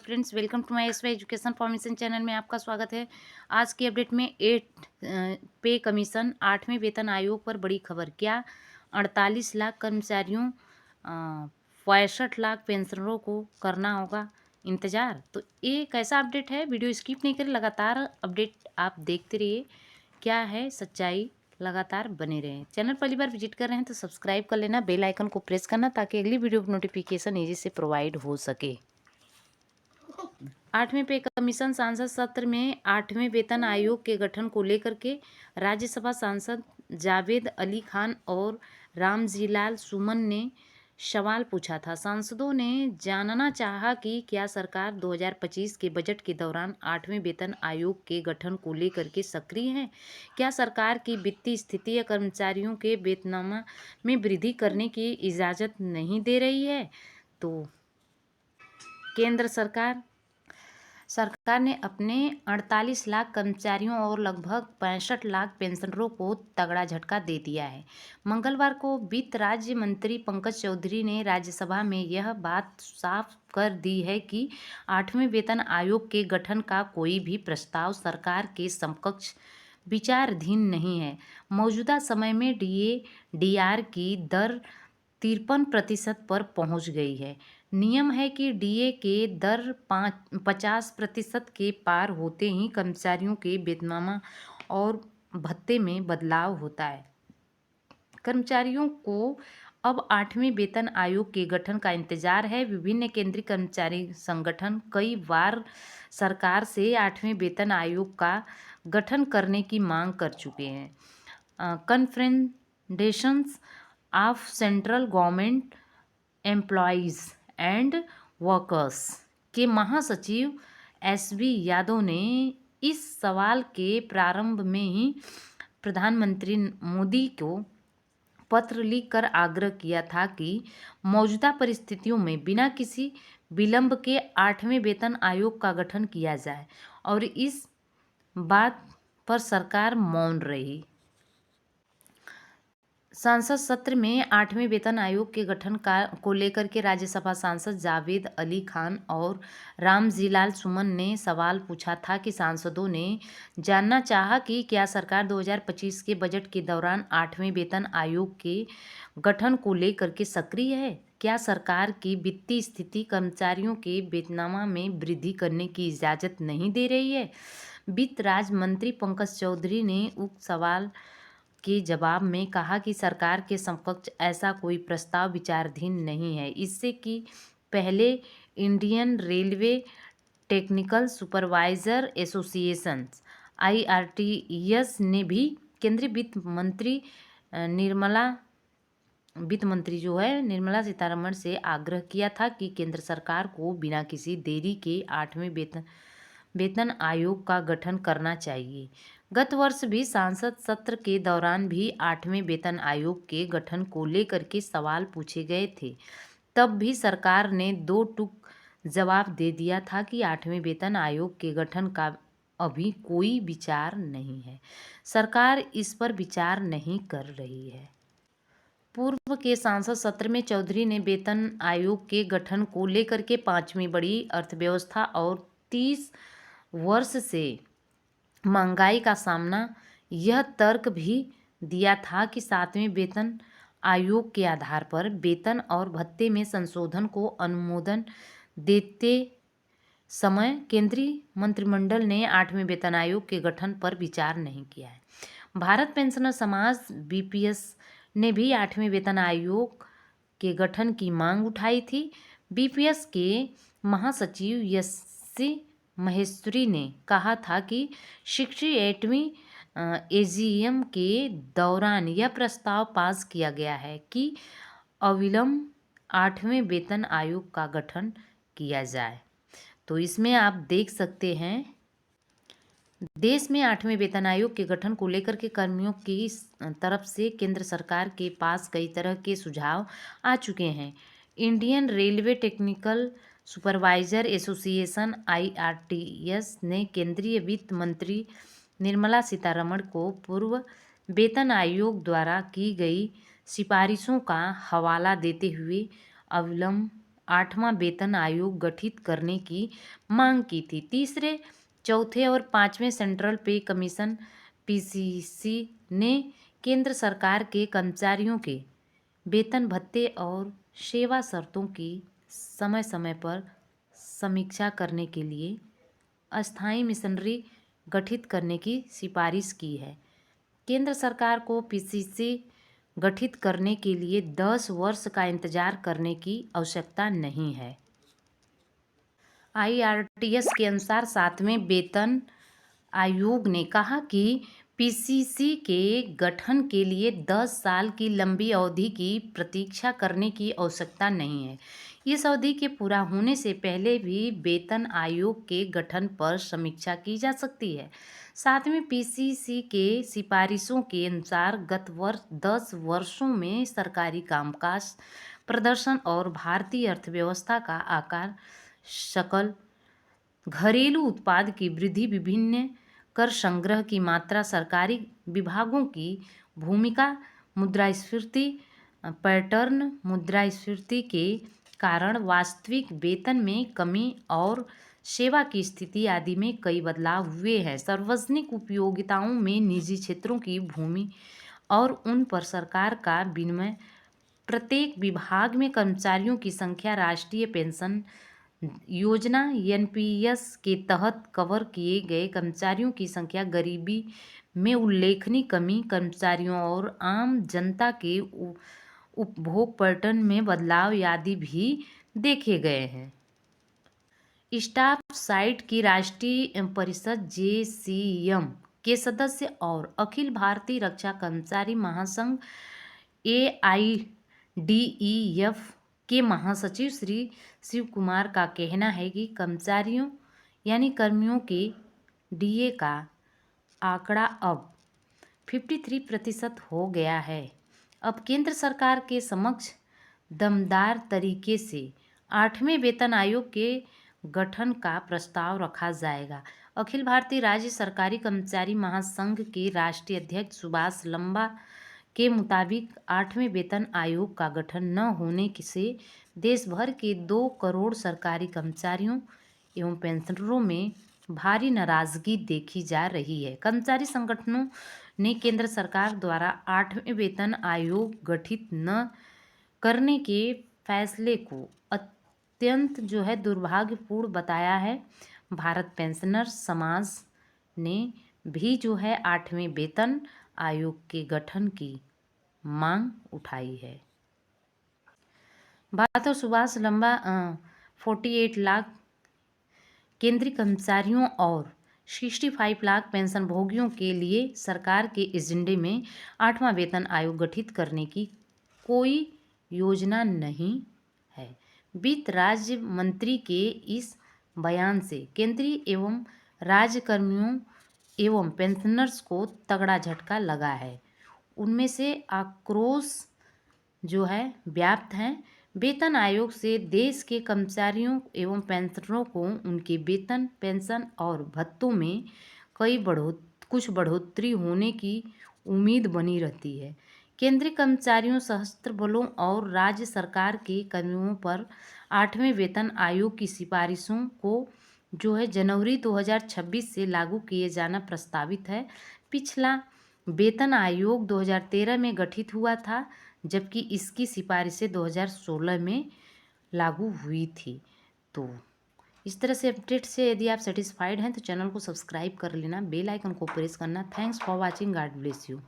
Friends, welcome to my SY education formation channel में आपका स्वागत है। आज की अपडेट में पे कमीशन 8वें वेतन आयोग पर बड़ी खबर। क्या 48 लाख कर्मचारियों 65 लाख पेंशनरों को करना होगा इंतज़ार? तो ये एक ऐसा अपडेट है, वीडियो स्किप नहीं करें, लगातार अपडेट आप देखते रहिए। क्या है सच्चाई, लगातार बने रहें। चैनल पहली बार विजिट कर रहे हैं तो सब्सक्राइब कर लेना, बेल आइकन को प्रेस करना ताकि अगली वीडियो की नोटिफिकेशन ईजी से प्रोवाइड हो सके। 8वें पे कमीशन सांसद सत्र में 8वें वेतन आयोग के गठन को लेकर के राज्यसभा सांसद जावेद अली खान और रामजीलाल सुमन ने सवाल पूछा था। सांसदों ने जानना चाहा कि क्या सरकार 2025 के बजट के दौरान 8वें वेतन आयोग के गठन को लेकर के सक्रिय है। क्या सरकार की वित्तीय स्थिति या कर्मचारियों के वेतनमान में वृद्धि करने की इजाज़त नहीं दे रही है। तो केंद्र सरकार ने अपने 48 लाख कर्मचारियों और लगभग 65 लाख पेंशनरों को तगड़ा झटका दे दिया है। मंगलवार को वित्त राज्य मंत्री पंकज चौधरी ने राज्यसभा में यह बात साफ कर दी है कि 8वें वेतन आयोग के गठन का कोई भी प्रस्ताव सरकार के समकक्ष विचाराधीन नहीं है। मौजूदा समय में डीआर की दर 53% पर पहुंच गई है। नियम है कि डीए के दर 50% के पार होते ही कर्मचारियों के वेतनमान और भत्ते में बदलाव होता है। कर्मचारियों को अब 8वें वेतन आयोग के गठन का इंतजार है। विभिन्न केंद्रीय कर्मचारी संगठन कई बार सरकार से 8वें वेतन आयोग का गठन करने की मांग कर चुके हैं। Confederations of central government employees and workers के महासचिव एसबी यादव ने इस सवाल के प्रारंभ में ही प्रधानमंत्री मोदी को पत्र लिखकर आग्रह किया था कि मौजूदा परिस्थितियों में बिना किसी विलंब के 8वें वेतन आयोग का गठन किया जाए, और इस बात पर सरकार मौन रही। संसद सत्र में 8वें वेतन आयोग के गठन को लेकर के राज्यसभा सांसद जावेद अली खान और रामजीलाल सुमन ने सवाल पूछा था कि सांसदों ने जानना चाहा कि क्या सरकार 2025 के बजट के दौरान 8वें वेतन आयोग के गठन को लेकर के सक्रिय है। क्या सरकार की वित्तीय स्थिति कर्मचारियों के वेतनमान में वृद्धि करने की इजाज़त नहीं दे रही है। वित्त राज्य मंत्री पंकज चौधरी ने उक्त सवाल के जवाब में कहा कि सरकार के समकक्ष ऐसा कोई प्रस्ताव विचाराधीन नहीं है। इससे कि पहले Indian railway technical supervisor association IRTS ने भी केंद्रीय वित्त मंत्री जो है निर्मला सीतारमण से आग्रह किया था कि केंद्र सरकार को बिना किसी देरी के 8वें वेतन आयोग का गठन करना चाहिए। गत वर्ष भी सांसद सत्र के दौरान भी 8वें वेतन आयोग के गठन को लेकर के सवाल पूछे गए थे। तब भी सरकार ने दो टूक जवाब दे दिया था कि 8वें वेतन आयोग के गठन का अभी कोई विचार नहीं है। सरकार इस पर विचार नहीं कर रही है। पूर्व के सांसद सत्र में चौधरी ने वेतन आयोग के गठन को लेकर के 5वीं बड़ी अर्थव्यवस्था और 30 वर्ष से महंगाई का सामना यह तर्क भी दिया था कि 7वें वेतन आयोग के आधार पर वेतन और भत्ते में संशोधन को अनुमोदन देते समय केंद्रीय मंत्रिमंडल ने 8वें वेतन आयोग के गठन पर विचार नहीं किया है। भारत पेंशनर समाज BPS ने भी 8वें वेतन आयोग के गठन की मांग उठाई थी। BPS के महासचिव यशी महेश्वरी ने कहा था कि 68वीं AGM के दौरान यह प्रस्ताव पास किया गया है कि अविलंब 8वें वेतन आयोग का गठन किया जाए। तो इसमें आप देख सकते हैं देश में 8वें वेतन आयोग के गठन को लेकर के कर्मियों की तरफ से केंद्र सरकार के पास कई तरह के सुझाव आ चुके हैं। Indian railway technical supervisor association IRTS ने केंद्रीय वित्त मंत्री निर्मला सीतारमण को पूर्व वेतन आयोग द्वारा की गई सिफारिशों का हवाला देते हुए अविलंब 8वां वेतन आयोग गठित करने की मांग की थी। तीसरे, चौथे और 5वें सेंट्रल पे कमीशन पीसीसी ने केंद्र सरकार के कर्मचारियों के वेतन भत्ते और सेवा शर्तों की समय समय पर समीक्षा करने के लिए अस्थायी मिशनरी गठित करने की सिफारिश की है। केंद्र सरकार को पीसीसी गठित करने के लिए 10 वर्ष का इंतजार करने की आवश्यकता नहीं है। आईआरटीएस के अनुसार 7वें वेतन आयोग ने कहा कि पीसीसी के गठन के लिए 10 साल की लंबी अवधि की प्रतीक्षा करने की आवश्यकता नहीं है। इस अवधि के पूरा होने से पहले भी वेतन आयोग के गठन पर समीक्षा की जा सकती है। 7वें पीसीसी के सिफारिशों के अनुसार गत वर्ष 10 वर्षों में सरकारी कामकाज, प्रदर्शन और भारतीय अर्थव्यवस्था का आकार, सकल घरेलू उत्पाद की वृद्धि, विभिन्न कर संग्रह की मात्रा, सरकारी विभागों की भूमिका, मुद्रास्फीति पैटर्न, मुद्रास्फीति के कारण वास्तविक वेतन में कमी और सेवा की स्थिति आदि में कई बदलाव हुए हैं। सार्वजनिक उपयोगिताओं में निजी क्षेत्रों की भूमि और उन पर सरकार का विनिमय, प्रत्येक विभाग में कर्मचारियों की संख्या, राष्ट्रीय पेंशन योजना एनपीएस के तहत कवर किए गए कर्मचारियों की संख्या, गरीबी में उल्लेखनीय कमी, कर्मचारियों और आम जनता के उपभोग पैटर्न में बदलाव आदि भी देखे गए हैं। स्टाफ साइट की राष्ट्रीय परिषद जेसीएम के सदस्य और अखिल भारतीय रक्षा कर्मचारी महासंघ एआईडीईएफ के महासचिव श्री शिव कुमार का कहना है कि कर्मचारियों यानी कर्मियों के डीए का आंकड़ा अब 53% हो गया है। अब केंद्र सरकार के समक्ष दमदार तरीके से 8वें वेतन आयोग के गठन का प्रस्ताव रखा जाएगा। अखिल भारतीय राज्य सरकारी कर्मचारी महासंघ के राष्ट्रीय अध्यक्ष सुभाष लंबा के मुताबिक 8वें वेतन आयोग का गठन न होने से देश भर के 2 करोड़ सरकारी कर्मचारियों एवं पेंशनरों में भारी नाराजगी देखी जा रही है। कर्मचारी संगठनों ने केंद्र सरकार द्वारा 8वें वेतन आयोग गठित न करने के फैसले को अत्यंत दुर्भाग्यपूर्ण बताया है। भारत पेंशनर समाज ने भी 8वें वेतन आयोग के गठन की मांग उठाई है। बात और सुभाष लंबा 48 लाख केंद्रीय कर्मचारियों और 65 लाख पेंशन भोगियों के लिए सरकार के एजेंडे में 8वां वेतन आयोग गठित करने की कोई योजना नहीं है। वित्त राज्य मंत्री के इस बयान से केंद्रीय एवं राज्य कर्मियों एवं पेंशनर्स को तगड़ा झटका लगा है। उनमें से आक्रोश व्याप्त है। वेतन आयोग से देश के कर्मचारियों एवं पेंशनरों को उनके वेतन, पेंशन और भत्तों में कुछ बढ़ोतरी होने की उम्मीद बनी रहती है। केंद्रीय कर्मचारियों, सशस्त्र बलों और राज्य सरकार के कर्मियों पर 8वें वेतन आयोग की सिफारिशों को जनवरी 2026 से लागू किए जाना प्रस्तावित है। पिछला वेतन आयोग 2013 में गठित हुआ था, जबकि इसकी सिफारिशें 2016 में लागू हुई थी। तो इस तरह से अपडेट से यदि आप सेटिस्फाइड हैं तो चैनल को सब्सक्राइब कर लेना, बेल आइकन को प्रेस करना। Thanks for watching, God bless you.